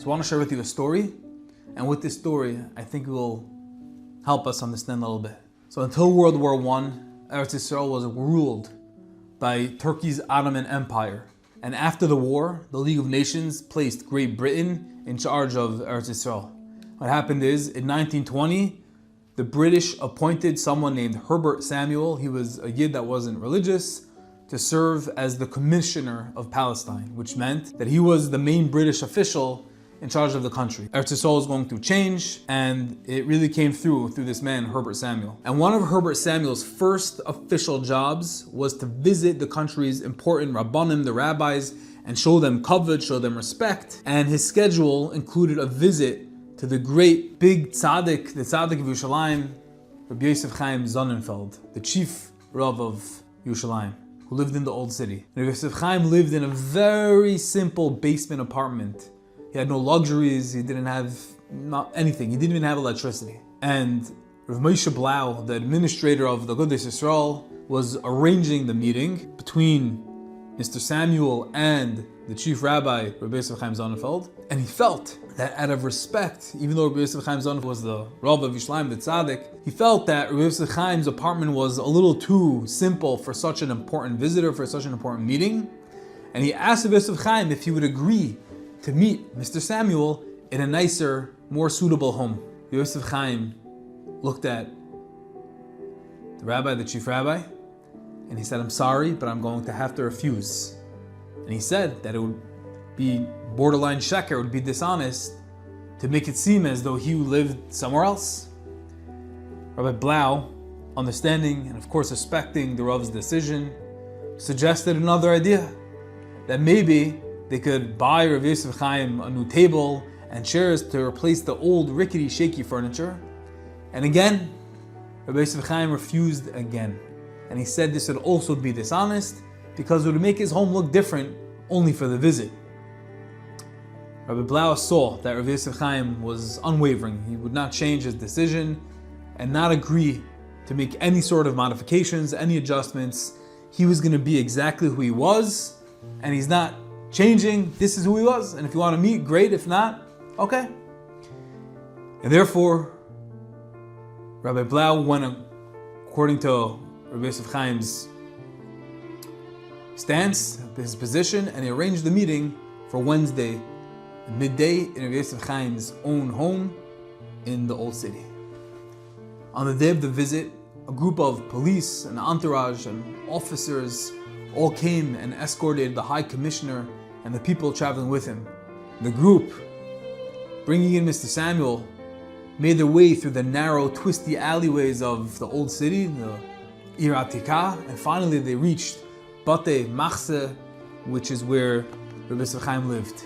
So I want to share with you a story, and with this story, I think it will help us understand a little bit. So until World War I, Eretz Yisrael was ruled by Turkey's Ottoman Empire. And after the war, the League of Nations placed Great Britain in charge of Eretz Yisrael. What happened is, in 1920, the British appointed someone named Herbert Samuel, he was a Yid that wasn't religious, to serve as the commissioner of Palestine, which meant that he was the main British official in charge of the country. Eretz Yisrael was going through change, and it really came through this man, Herbert Samuel. And one of Herbert Samuel's first official jobs was to visit the country's important rabbanim, the rabbis, and show them kavod, show them respect. And his schedule included a visit to the great big tzaddik, the tzaddik of Yerushalayim, Rabbi Yosef Chaim Sonnenfeld, the chief Rav of Yerushalayim, who lived in the old city. And Yosef Chaim lived in a very simple basement apartment. He had no luxuries, he didn't have anything, he didn't even have electricity. And Rav Moshe Blau, the administrator of the Agudas Yisrael, was arranging the meeting between Mr. Samuel and the chief rabbi, Rabbi Yosef Chaim Sonnenfeld. And he felt that out of respect, even though Rabbi Yosef Chaim Sonnenfeld was the Rav of Yerushalayim, the tzaddik, he felt that Rabbi Yosef Chaim's apartment was a little too simple for such an important visitor, for such an important meeting. And he asked Rabbi Yosef Chaim if he would agree to meet Mr. Samuel in a nicer, more suitable home. Yosef Chaim looked at the rabbi, the chief rabbi, and he said, "I'm sorry, but I'm going to have to refuse." And he said that it would be borderline sheker, it would be dishonest to make it seem as though he lived somewhere else. Rabbi Blau, understanding and of course respecting the Rav's decision, suggested another idea, that maybe they could buy Rav Yosef Chaim a new table and chairs to replace the old rickety shaky furniture. And again, Rav Yosef Chaim refused again. And he said this would also be dishonest because it would make his home look different only for the visit. Rabbi Blau saw that Rav Yosef Chaim was unwavering. He would not change his decision and not agree to make any sort of modifications, any adjustments. He was going to be exactly who he was, and he's not changing. This is who he was, and if you want to meet, great. If not, okay. And therefore, Rabbi Blau went according to Rabbi Yosef Chaim's stance, his position, and he arranged the meeting for Wednesday at midday in Rabbi Yosef Chaim's own home in the old city. On the day of the visit, a group of police and entourage and officers all came and escorted the High Commissioner and the people traveling with him. The group, bringing in Mr. Samuel, made their way through the narrow, twisty alleyways of the old city, the Ir Atika, and finally they reached Bate Machse, which is where Rabbi Yosef Chaim lived.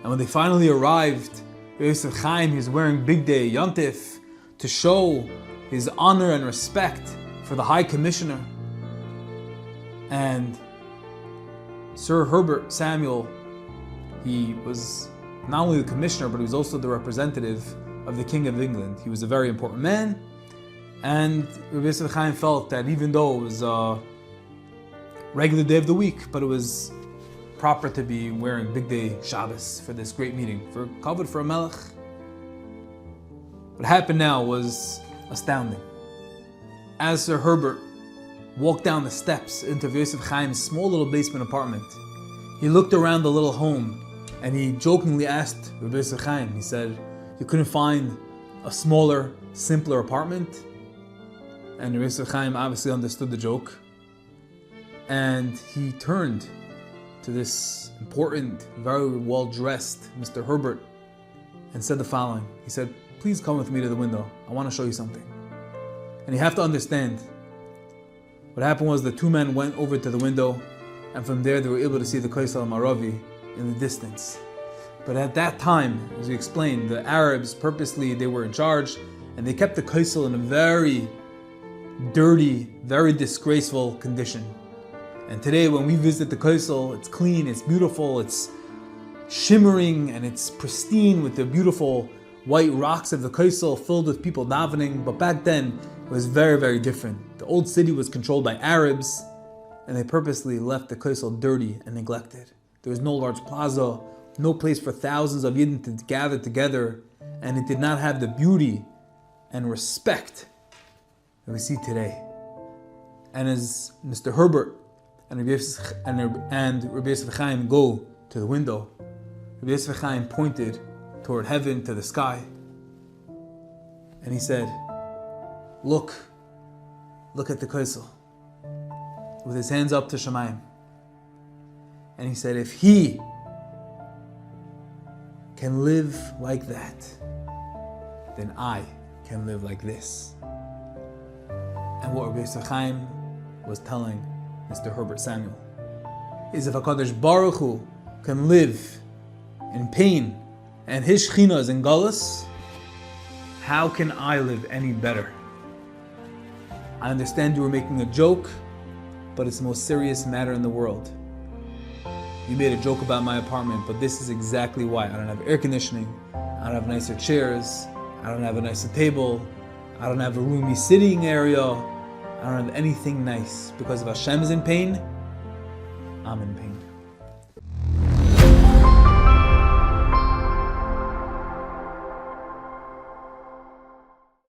And when they finally arrived, Rabbi Yosef Chaim, he was wearing Big Day Yontif to show his honor and respect for the High Commissioner. And Sir Herbert Samuel, he was not only the commissioner, but he was also the representative of the King of England. He was a very important man, and Rabbi Yosef Chaim felt that even though it was a regular day of the week, but it was proper to be wearing Big Day Shabbos for this great meeting, for kavod, for a melech. What happened now was astounding. As Sir Herbert walked down the steps into Yosef Chaim's small little basement apartment, he looked around the little home and he jokingly asked Rabbi Yosef Chaim, he said, "You couldn't find a smaller, simpler apartment?" And Rabbi Yosef Chaim obviously understood the joke, and he turned to this important, very well-dressed Mr. Herbert and said the following. He said, "Please come with me to the window. I want to show you something." And you have to understand, what happened was the two men went over to the window, and from there they were able to see the Kaisel Maravi in the distance. But at that time, as we explained, the Arabs purposely, they were in charge, and they kept the Kaisel in a very dirty, very disgraceful condition. And today when we visit the Kaisel, it's clean, it's beautiful, it's shimmering, and it's pristine with the beautiful white rocks of the Kaisel filled with people davening. But back then, it was very, very different. The old city was controlled by Arabs, and they purposely left the Kaisel dirty and neglected. There was no large plaza no place for thousands of Yidden to gather together, and it did not have the beauty and respect that we see today. And as Mr. Herbert and Rabbi Yosef Chaim go to the window, Rabbi Yosef Chaim pointed toward heaven, to the sky, and he said, look at the Kosel, with his hands up to Shemayim. And he said, if he can live like that, then I can live like this. And what Rabbi Yosef Chaim was telling Mr. Herbert Samuel is, if HaKadosh Baruch Hu can live in pain and his Shechina is in Galus, how can I live any better? I understand you were making a joke, but it's the most serious matter in the world. You made a joke about my apartment, but this is exactly why. I don't have air conditioning, I don't have nicer chairs, I don't have a nicer table, I don't have a roomy sitting area, I don't have anything nice. Because if Hashem is in pain, I'm in pain.